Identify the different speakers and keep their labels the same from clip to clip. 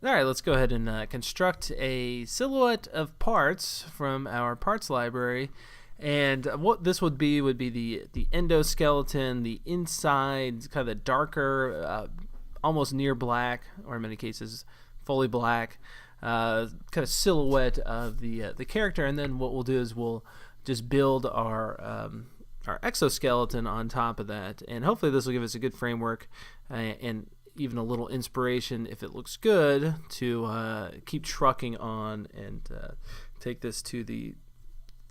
Speaker 1: All right, let's go ahead and construct a silhouette of parts from our parts library. And what this would be the endoskeleton, the inside, kind of the darker, almost near black, or in many cases, fully black, kind of silhouette of the character. And then what we'll do is we'll just build our exoskeleton on top of that, and hopefully this will give us a good framework and even a little inspiration, if it looks good, to keep trucking on and take this to the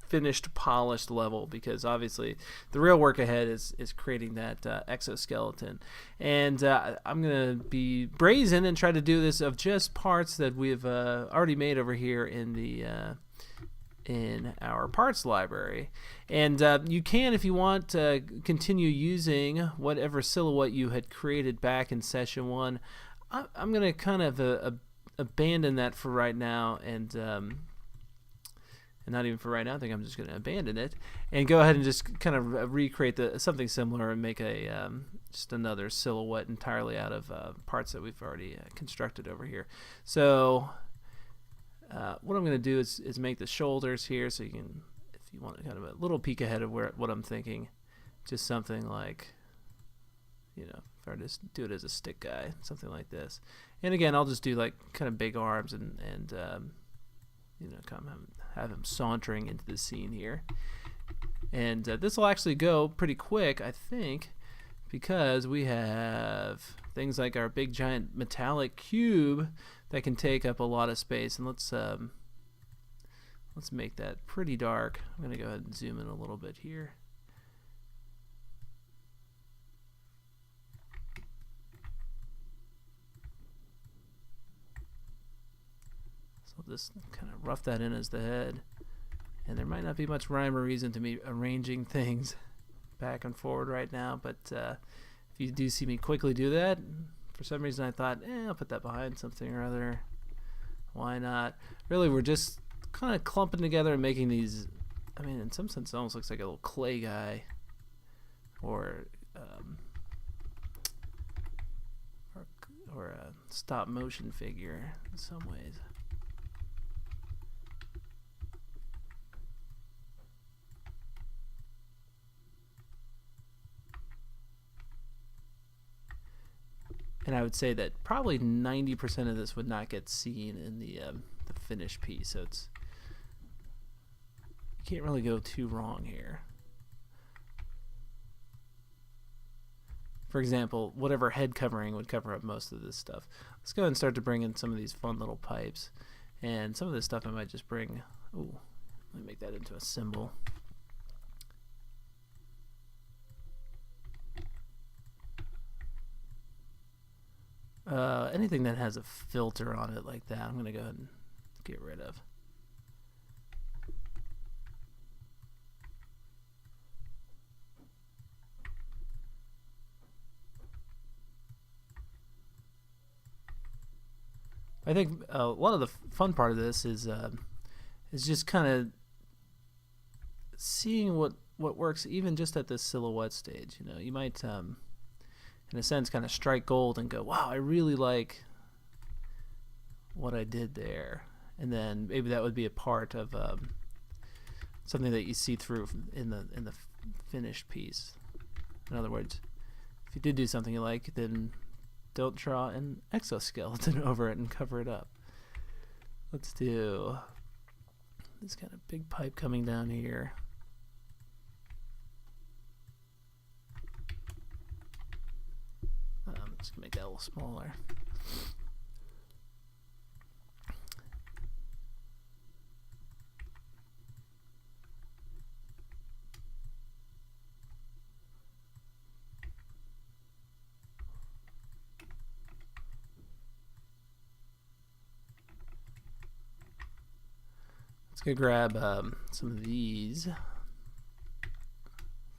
Speaker 1: finished, polished level, because obviously the real work ahead is creating that exoskeleton. And I'm going to be brazen and try to do this of just parts that we've already made over here in our parts library. And you can, if you want, continue using whatever silhouette you had created back in session 1. I'm going to kind of abandon that for right now, and not even for right now. I think I'm just going to abandon it and go ahead and just kind of recreate something similar and make a just another silhouette entirely out of parts that we've already constructed over here. So what I'm going to do is make the shoulders here, so you can, if you want kind of a little peek ahead of what I'm thinking, just something like, if I just do it as a stick guy, something like this. And again, I'll just do like kind of big arms and kind of have him sauntering into the scene here. And this will actually go pretty quick, I think, because we have things like our big giant metallic cube that can take up a lot of space. And let's make that pretty dark. I'm going to go ahead and zoom in a little bit here. So I'll just kind of rough that in as the head. And there might not be much rhyme or reason to me arranging things back and forward right now, but if you do see me quickly do that, for some reason I thought, I'll put that behind something or other. Why not? Really, we're just kind of clumping together and making these. I mean, in some sense, it almost looks like a little clay guy, or a stop motion figure in some ways. And I would say that probably 90% of this would not get seen in the finished piece. So you can't really go too wrong here. For example, whatever head covering would cover up most of this stuff. Let's go ahead and start to bring in some of these fun little pipes. And some of this stuff I might just bring. Ooh, let me make that into a symbol. Anything that has a filter on it like that, I'm going to go ahead and get rid of. I think a lot of the fun part of this is just kind of seeing what works even just at this silhouette stage. You might in a sense kind of strike gold and go, wow, I really like what I did there. And then maybe that would be a part of something that you see through in the finished piece. In other words, if you did do something you like, then don't draw an exoskeleton over it and cover it up. Let's do this kind of big pipe coming down here. Just gonna make that a little smaller. Let's go grab some of these. In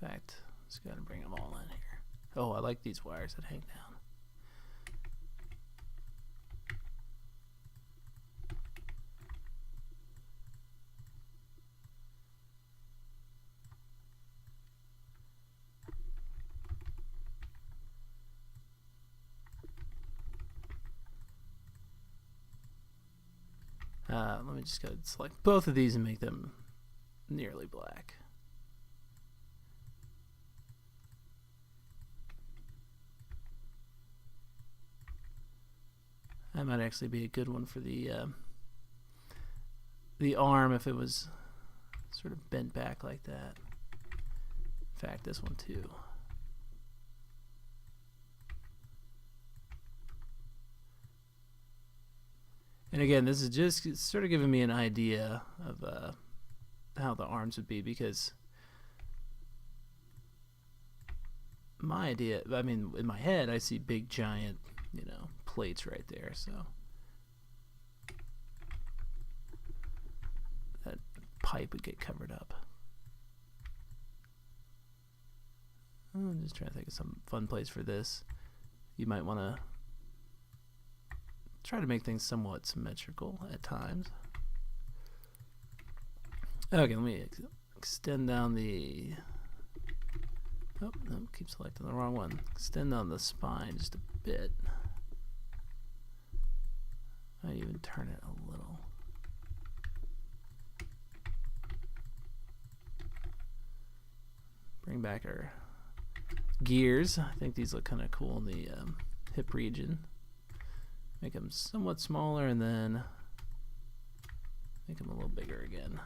Speaker 1: fact, let's go ahead and bring them all in here. Oh, I like these wires that hang down. Let me just go select both of these and make them nearly black. That might actually be a good one for the arm if it was sort of bent back like that. In fact, this one too. And again, this is just sort of giving me an idea of how the arms would be, because my idea, I mean, in my head, I see big, giant, you know, plates right there. So that pipe would get covered up. I'm just trying to think of some fun place for this. You might want to try to make things somewhat symmetrical at times. Okay, let me extend down the... Oh, no, keep selecting the wrong one. Extend down the spine just a bit. Might even turn it a little. Bring back our gears. I think these look kind of cool in the hip region. Make them somewhat smaller and then make them a little bigger again.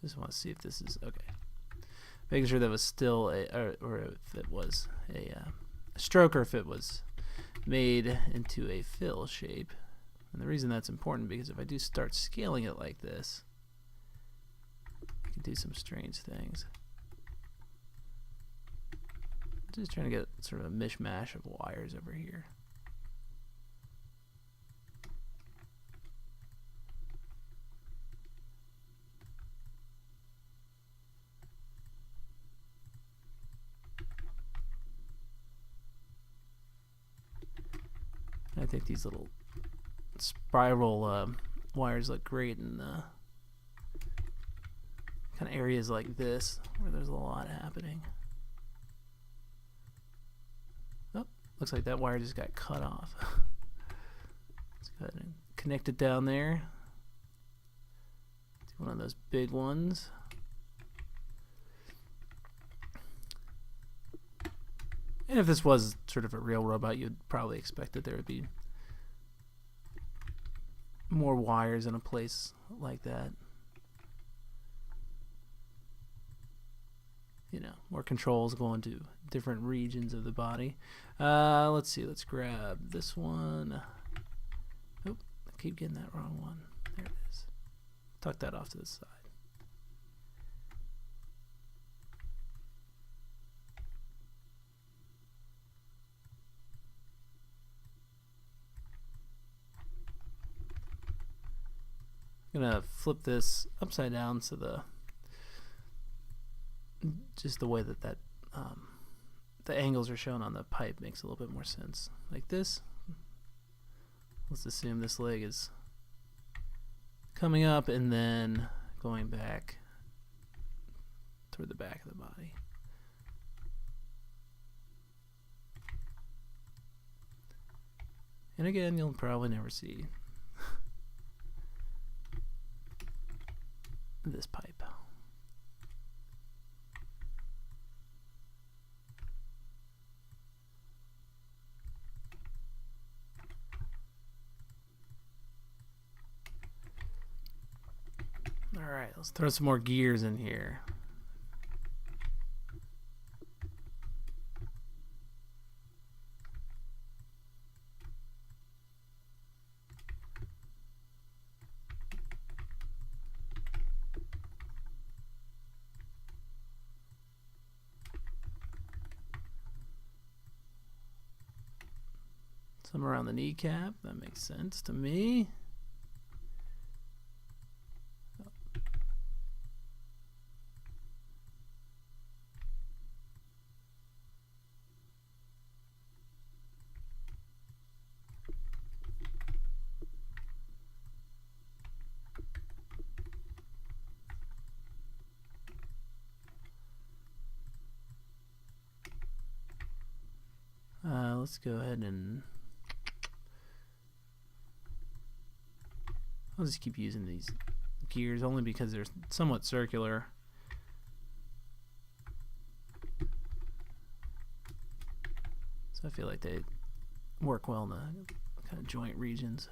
Speaker 1: Just want to see if this is okay. Making sure that was still a, or if it was a stroke, or if it was made into a fill shape. And the reason that's important, because if I do start scaling it like this, I can do some strange things. Just trying to get sort of a mishmash of wires over here. I think these little spiral wires look great in kind of areas like this where there's a lot happening. Oh, looks like that wire just got cut off. Let's go ahead and connect it down there. Do one of those big ones. And if this was sort of a real robot, you'd probably expect that there would be more wires in a place like that. You know, more controls going to different regions of the body. Let's see, let's grab this one. Oh, I keep getting that wrong one. There it is. Tuck that off to the side. I'm gonna flip this upside down so just the way that the angles are shown on the pipe makes a little bit more sense. Like this. Let's assume this leg is coming up and then going back toward the back of the body. And again, you'll probably never see this pipe. All right, let's throw some more gears in here. Some around the kneecap, that makes sense to me. Let's go ahead and I'll just keep using these gears only because they're somewhat circular. So I feel like they work well in the kind of joint regions.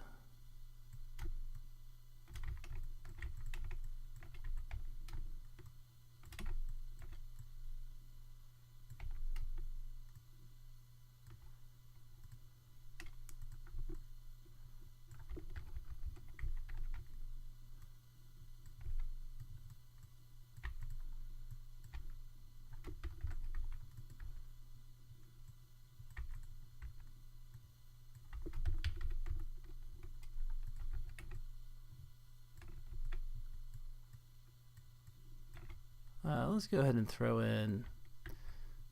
Speaker 1: Let's go ahead and throw in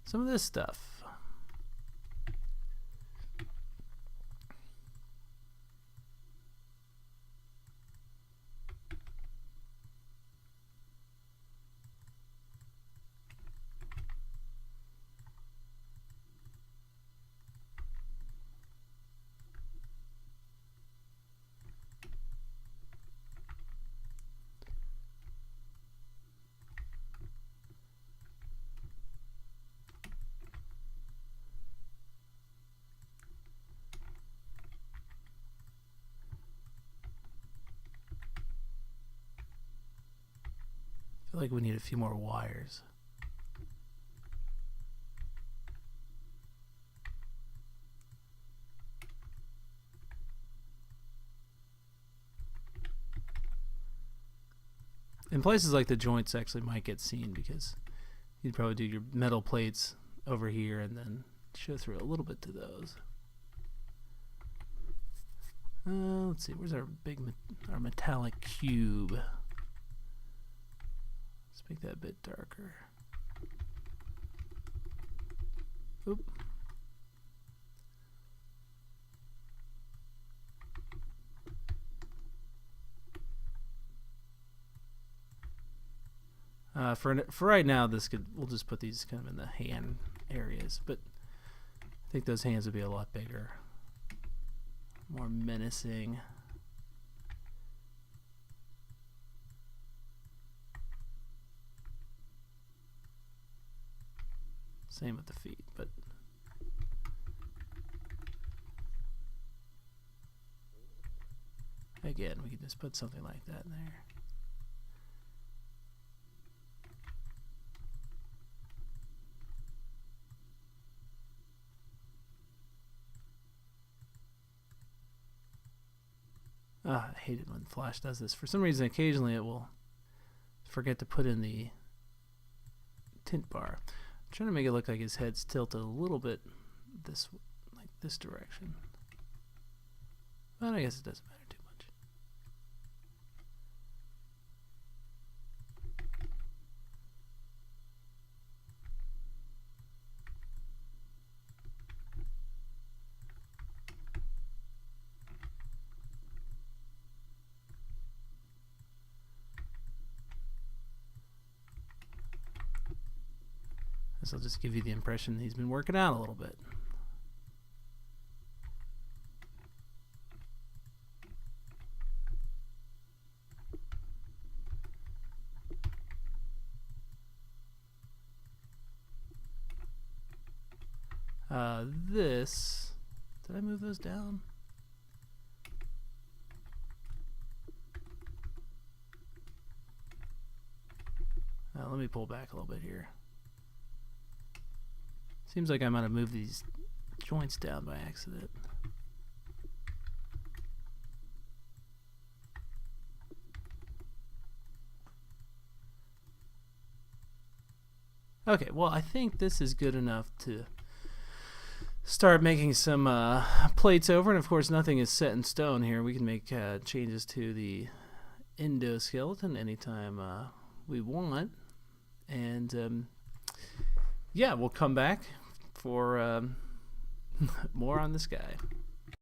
Speaker 1: some of this stuff. I feel like we need a few more wires. In places like the joints actually might get seen because you'd probably do your metal plates over here and then show through a little bit to those. Let's see, where's our our metallic cube? Let's make that a bit darker. Oop. For right now, we'll just put these kind of in the hand areas, but I think those hands would be a lot bigger, more menacing. Same with the feet, but again, we can just put something like that in there. I hate it when Flash does this. For some reason, occasionally it will forget to put in the tint bar. I'm trying to make it look like his head's tilted a little bit like this direction. But I guess it doesn't matter too much. This will just give you the impression he's been working out a little bit. Did I move those down? Let me pull back a little bit here. Seems like I might have moved these joints down by accident. Okay, well, I think this is good enough to start making some plates over, and of course nothing is set in stone here. We can make changes to the endoskeleton anytime we want, and yeah, we'll come back for more on this guy.